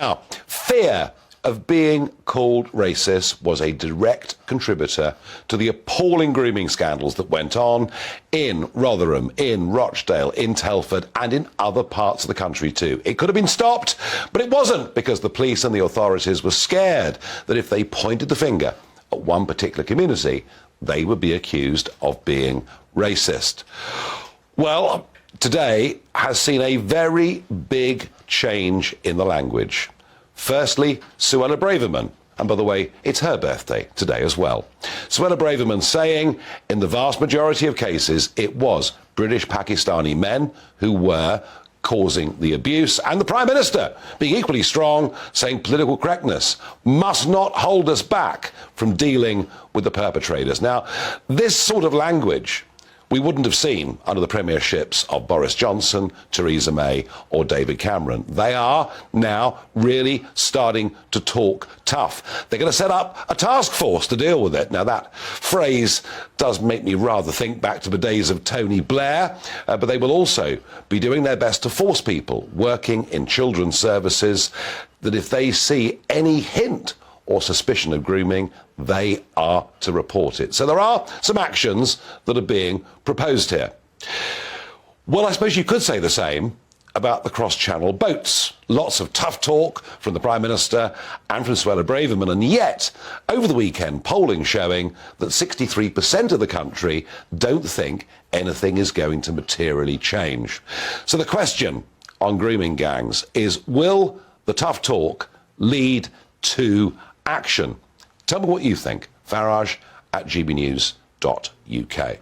Now, fear of being called racist was a direct contributor to the appalling grooming scandals that went on in Rotherham, in Rochdale, in Telford, and in other parts of the country too. It could have been stopped, but it wasn't, because the police and the authorities were scared that if they pointed the finger at one particular community, they would be accused of being racist. Well, today has seen a very big change in the language. Firstly, Suella Braverman, and by the way, it's her birthday today as well. Suella Braverman saying, in the vast majority of cases, it was British Pakistani men who were causing the abuse, and the Prime Minister being equally strong, saying political correctness must not hold us back from dealing with the perpetrators. Now, this sort of language we wouldn't have seen under the premierships of Boris Johnson, Theresa May or David Cameron. They are now really starting to talk tough. They're going to set up a task force to deal with it. Now, that phrase does make me rather think back to the days of Tony Blair, but they will also be doing their best to force people working in children's services that if they see any hint or suspicion of grooming, they are to report it. So there are some actions that are being proposed here. Well, I suppose you could say the same about the cross-channel boats. Lots of tough talk from the Prime Minister and from Suella Braverman, and yet, over the weekend, polling showing that 63% of the country don't think anything is going to materially change. So the question on grooming gangs is, will the tough talk lead to action? Tell me what you think. Farage at gbnews.uk.